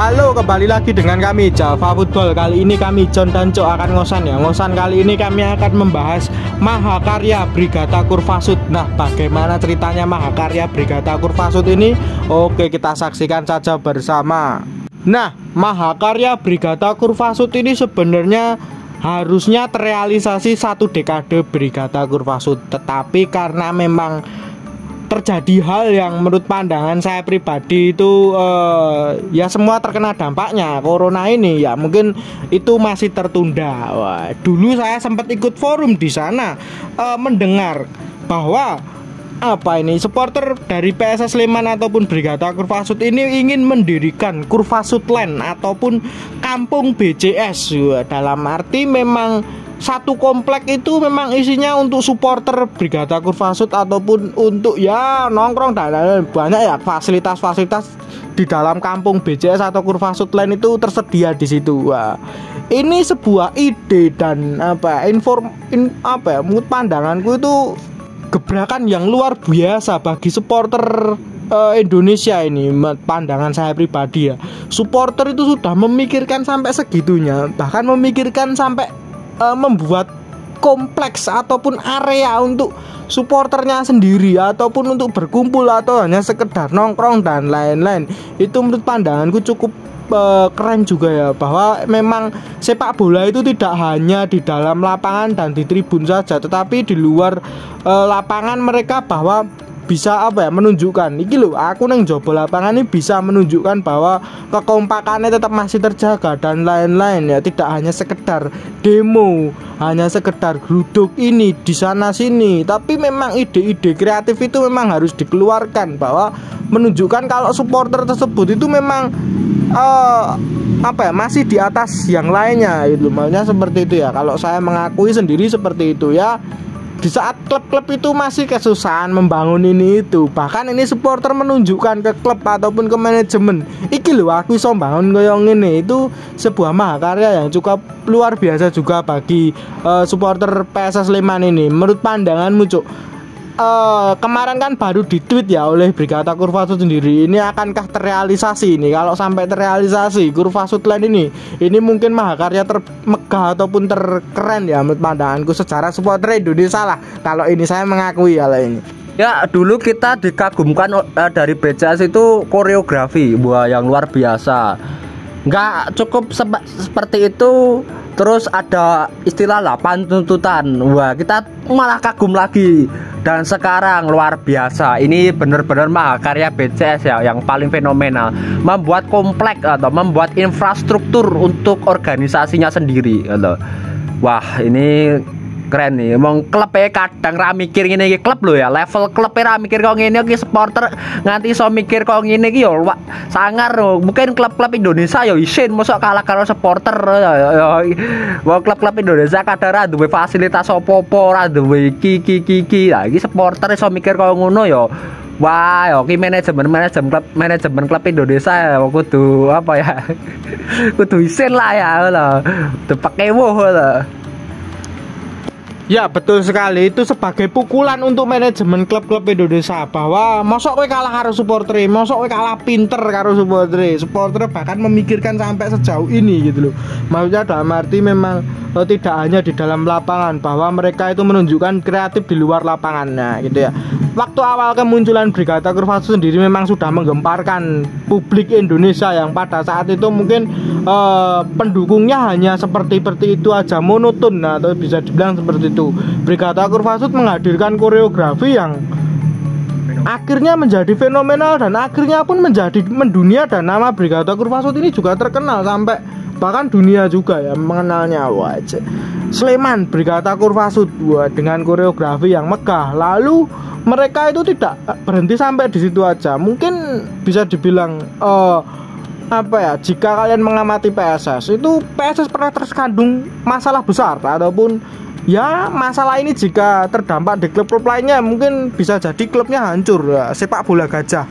Halo, kembali lagi dengan kami Java Football. Kali ini kami John dan Cok akan ngosan ya. Ngosan kali ini kami akan membahas Mahakarya Brigata Kurvasud. Nah, bagaimana ceritanya Mahakarya Brigata Kurvasud ini? Oke, kita saksikan saja bersama. Nah, Mahakarya Brigata Kurvasud ini sebenarnya harusnya terrealisasi 1 dekade Brigata Kurvasud, tetapi karena memang terjadi hal yang menurut pandangan saya pribadi itu ya semua terkena dampaknya corona ini, ya mungkin itu masih tertunda. Wah, dulu saya sempat ikut forum di sana, mendengar bahwa supporter dari PSS Sleman ataupun Brigata Kurvasud ini ingin mendirikan Kurvasudland ataupun kampung BCS. Dalam arti memang satu komplek itu memang isinya untuk supporter Brigata Kurvasud ataupun untuk ya nongkrong dan banyak ya fasilitas-fasilitas di dalam kampung BCS atau Kurvasudland itu tersedia di situ. Wah, ini sebuah ide dan menurut pandanganku itu gebrakan yang luar biasa bagi supporter Indonesia ini. Pandangan saya pribadi ya, supporter itu sudah memikirkan sampai segitunya, bahkan memikirkan sampai membuat kompleks ataupun area untuk supporternya sendiri ataupun untuk berkumpul atau hanya sekedar nongkrong dan lain-lain. Itu menurut pandanganku cukup keren juga ya, bahwa memang sepak bola itu tidak hanya di dalam lapangan dan di tribun saja, tetapi di luar lapangan mereka bahwa bisa menunjukkan iki loh, aku neng jobo lapangan ini bisa menunjukkan bahwa kekompakannya tetap masih terjaga dan lain-lain ya, tidak hanya sekedar demo, hanya sekedar geruduk ini di sana sini, tapi memang ide-ide kreatif itu memang harus dikeluarkan, bahwa menunjukkan kalau supporter tersebut itu memang masih di atas yang lainnya itu, makanya seperti itu ya. Kalau saya mengakui sendiri seperti itu ya. Di saat klub-klub itu masih kesusahan membangun ini itu, bahkan ini supporter menunjukkan ke klub ataupun ke manajemen, iki lho aku iso bangun koyo ngene. Itu sebuah mahakarya yang cukup luar biasa juga bagi supporter PSS Sleman ini. Menurut pandanganmu, Cuk, kemarin kan baru di-tweet ya oleh Brigata Kurvasud sendiri, ini akankah terrealisasi ini? Kalau sampai terrealisasi Kurvasudland ini mungkin mahakarya termegah ataupun terkeren ya menurut pandanganku secara supporter Indonesia lah. Kalau ini saya mengakui hal ini. Ya, dulu kita dikagumkan dari BCS itu koreografi yang luar biasa. Nggak cukup seperti itu, terus ada istilah tuntutan. Wah, kita malah kagum lagi. Dan sekarang luar biasa, ini benar-benar mahakarya BCS ya, yang paling fenomenal, membuat komplek atau membuat infrastruktur untuk organisasinya sendiri gitu. Wah, ini keren nih. Emang klub kadang ra mikir ngene iki klub lho ya, level klub ra mikir kok ngene iki, supporter nganti iso mikir kok ngene iki yo sangar lho. Mungkin klub-klub Indonesia yo isin mosok kalah karo supporter ya. Wong klub-klub Indonesia kadang ra duwe fasilitas opo-opo, ra duwe iki. Lah iki supporter iso mikir kok ngono yo. Wah, yo ki manajemen klub Indonesia ya kudu kudu isin lah ya lho. Depake woh lho. Ya betul sekali, itu sebagai pukulan untuk manajemen klub-klub Indonesia, bahwa mosok kowe kalah karo supporter, mosok kowe kalah pinter karo supporter bahkan memikirkan sampai sejauh ini gitu loh. Maksudnya dalam arti memang tidak hanya di dalam lapangan, bahwa mereka itu menunjukkan kreatif di luar lapangannya gitu ya. Waktu awal kemunculan Brigata Kurvasud sendiri memang sudah menggemparkan publik Indonesia yang pada saat itu mungkin pendukungnya hanya seperti itu aja, monoton atau bisa dibilang seperti itu. Brigata Kurvasud menghadirkan koreografi yang akhirnya menjadi fenomenal dan akhirnya pun menjadi mendunia, dan nama Brigata Kurvasud ini juga terkenal sampai bahkan dunia juga ya mengenalnya. Wajah Sleman Brigata Kurvasud dengan koreografi yang megah. Lalu mereka itu tidak berhenti sampai di situ aja. Mungkin bisa dibilang jika kalian mengamati PSS itu, PSS pernah terkandung masalah besar ataupun ya masalah ini jika terdampak di klub-klub lainnya, mungkin bisa jadi klubnya hancur ya. Sepak bola gajah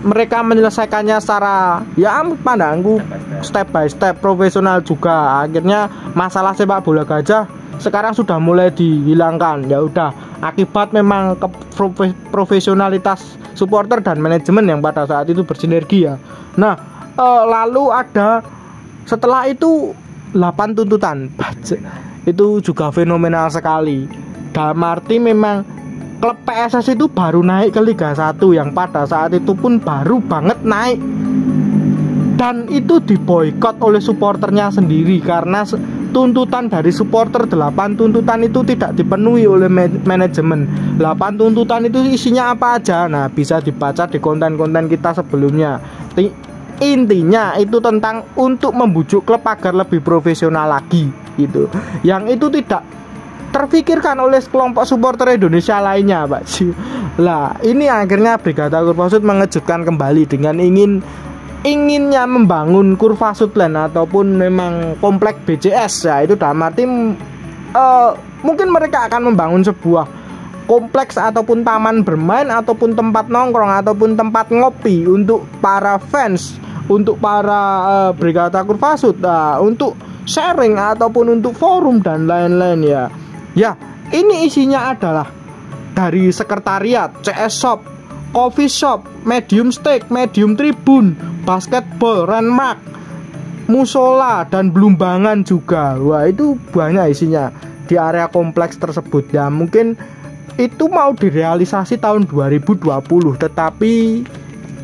mereka menyelesaikannya secara ya pandangku step by step, profesional juga. Akhirnya masalah sepak bola gajah sekarang sudah mulai dihilangkan. Ya udah, akibat memang profesionalitas supporter dan manajemen yang pada saat itu bersinergi ya. Nah, lalu ada setelah itu 8 tuntutan. Itu juga fenomenal sekali. Dalam arti memang klub PSS itu baru naik ke Liga 1 yang pada saat itu pun baru banget naik. Dan itu diboikot oleh supporternya sendiri karena tuntutan dari supporter 8 tuntutan itu tidak dipenuhi oleh manajemen. 8 tuntutan itu isinya apa aja? Nah, bisa dibaca di konten-konten kita sebelumnya. Intinya itu tentang untuk membujuk klub agar lebih profesional lagi gitu. Yang itu tidak terfikirkan oleh kelompok supporter Indonesia lainnya, Pak. Lah, ini akhirnya Brigata Kurvasud mengejutkan kembali dengan inginnya membangun Kurvasud Land ataupun memang komplek BCS ya, itu dalam arti mungkin mereka akan membangun sebuah kompleks ataupun taman bermain ataupun tempat nongkrong ataupun tempat ngopi untuk para fans, untuk para Brigata Kurvasud, untuk sharing ataupun untuk forum dan lain-lain ya. Ya, ini isinya adalah dari sekretariat, CS Shop, coffee shop, medium steak, medium tribun, basketball, landmark, musola, dan belumbangan juga. Wah, itu banyak isinya di area kompleks tersebut ya. Mungkin itu mau direalisasi tahun 2020, tetapi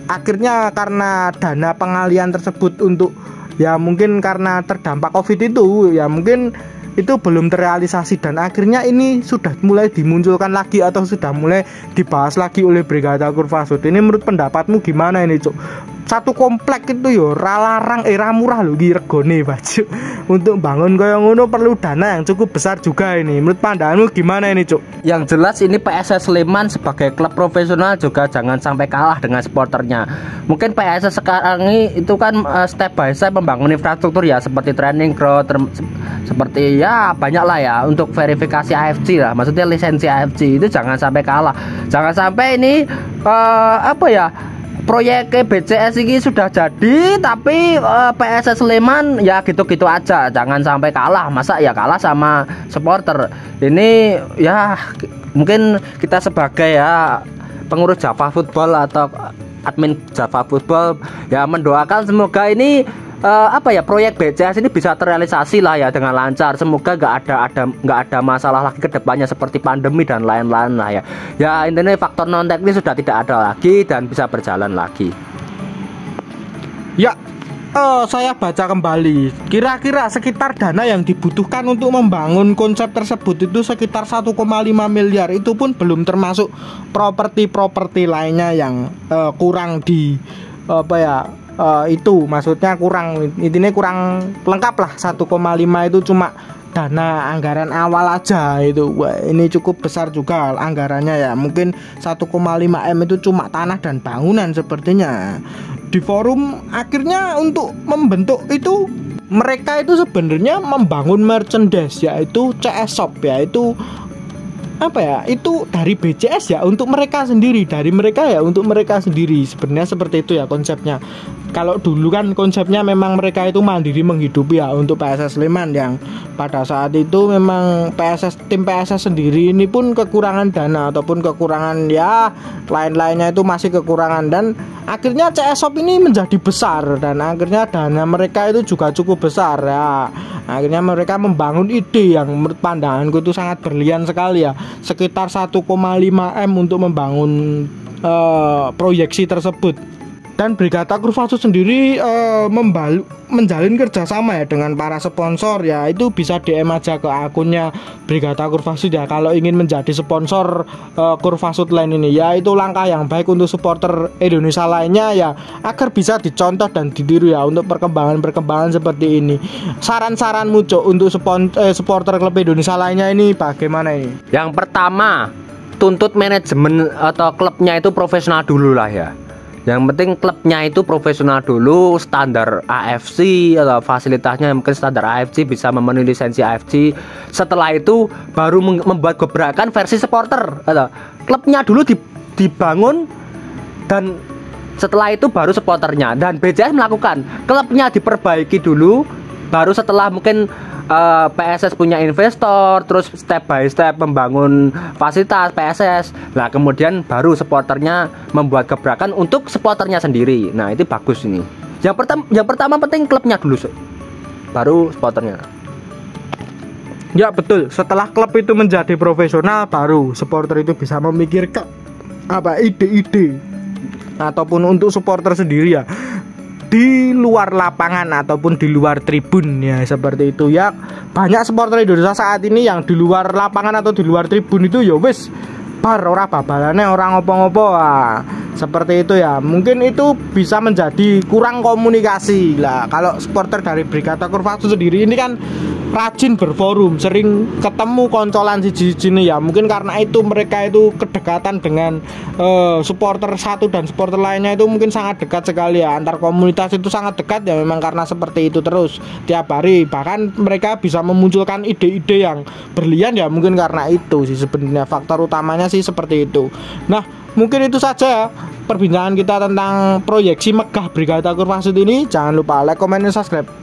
akhirnya karena dana pengalian tersebut untuk ya mungkin karena terdampak COVID itu ya mungkin itu belum terrealisasi, dan akhirnya ini sudah mulai dimunculkan lagi atau sudah mulai dibahas lagi oleh Brigata Kurvasud. Ini menurut pendapatmu gimana ini, Cuk? Satu komplek itu yo larang murah lho iki regone, Cuk. Untuk bangun kaya ngono perlu dana yang cukup besar juga ini. Menurut pandanganmu gimana ini, Cuk? Yang jelas ini PSS Sleman sebagai klub profesional juga jangan sampai kalah dengan supporternya. Mungkin PSS sekarang ini itu kan step by step membangun infrastruktur ya, seperti training ground, seperti ya banyak lah ya untuk verifikasi AFC lah, maksudnya lisensi AFC itu jangan sampai kalah. Jangan sampai ini proyek BCS ini sudah jadi tapi PSS Sleman ya gitu-gitu aja, jangan sampai kalah. Masa ya kalah sama supporter ini ya. Mungkin kita sebagai ya pengurus Java Football atau admin Java Football ya mendoakan semoga ini proyek BCS ini bisa terrealisasi lah ya dengan lancar. Semoga nggak ada masalah lagi ke depannya seperti pandemi dan lain-lain lah ya. Ya intinya faktor non teknis sudah tidak ada lagi dan bisa berjalan lagi. Ya, saya baca kembali. Kira-kira sekitar dana yang dibutuhkan untuk membangun konsep tersebut itu sekitar 1,5 miliar. Itu pun belum termasuk properti-properti lainnya yang kurang di itu maksudnya kurang, intinya kurang lengkap lah. 1,5 itu cuma dana anggaran awal aja itu. Wah, ini cukup besar juga anggarannya ya. Mungkin 1,5 M itu cuma tanah dan bangunan sepertinya. Di forum akhirnya untuk membentuk itu mereka itu sebenarnya membangun merchandise yaitu CS Shop, yaitu itu dari BCS ya untuk mereka sendiri, dari mereka ya untuk mereka sendiri. Sebenarnya seperti itu ya konsepnya. Kalau dulu kan konsepnya memang mereka itu mandiri menghidupi ya untuk PSS Sleman, yang pada saat itu memang tim PSS sendiri ini pun kekurangan dana ataupun kekurangan ya lain-lainnya itu masih kekurangan, dan akhirnya CS Shop ini menjadi besar dan akhirnya dana mereka itu juga cukup besar ya. Akhirnya mereka membangun ide yang menurut pandanganku itu sangat berlian sekali ya, sekitar 1,5 M untuk membangun proyeksi tersebut. Dan Brigata Kurvasud sendiri menjalin kerjasama ya dengan para sponsor ya. Itu bisa DM aja ke akunnya Brigata Kurvasud ya kalau ingin menjadi sponsor Kurvasud Land ini ya. Itu langkah yang baik untuk supporter Indonesia lainnya ya, agar bisa dicontoh dan ditiru ya untuk perkembangan seperti ini. Saran-saranmu, Cok, untuk supporter klub Indonesia lainnya ini bagaimana ini? Yang pertama, tuntut manajemen atau klubnya itu profesional dulu lah ya. Yang penting klubnya itu profesional dulu, standar AFC atau fasilitasnya mungkin standar AFC, bisa memenuhi lisensi AFC. Setelah itu baru membuat gebrakan versi supporter. Klubnya dulu dibangun dan setelah itu baru supporternya. Dan BCS melakukan klubnya diperbaiki dulu, baru setelah mungkin PSS punya investor, terus step by step membangun fasilitas PSS. Nah kemudian baru supporternya membuat gebrakan untuk supporternya sendiri. Nah itu bagus ini. Yang pertama penting klubnya dulu, baru supporternya. Ya betul, setelah klub itu menjadi profesional baru supporter itu bisa memikirkan ide-ide ataupun untuk supporter sendiri ya di luar lapangan ataupun di luar tribun ya, seperti itu ya. Banyak supporter Indonesia saat ini yang di luar lapangan atau di luar tribun itu ya wis bar ora babalane orang ngopo-ngopo seperti itu ya. Mungkin itu bisa menjadi kurang komunikasi lah. Kalau supporter dari Brigata Kurvasud sendiri ini kan rajin berforum, sering ketemu koncolan siji-sijine ya. Mungkin karena itu mereka itu kedekatan dengan supporter satu dan supporter lainnya itu mungkin sangat dekat sekali ya. Antar komunitas itu sangat dekat ya, memang karena seperti itu terus tiap hari. Bahkan mereka bisa memunculkan ide-ide yang berlian ya, mungkin karena itu sih sebenarnya faktor utamanya sih seperti itu. Nah, mungkin itu saja perbincangan kita tentang proyeksi megah Brigata Kurvasud ini. Jangan lupa like, comment, dan subscribe.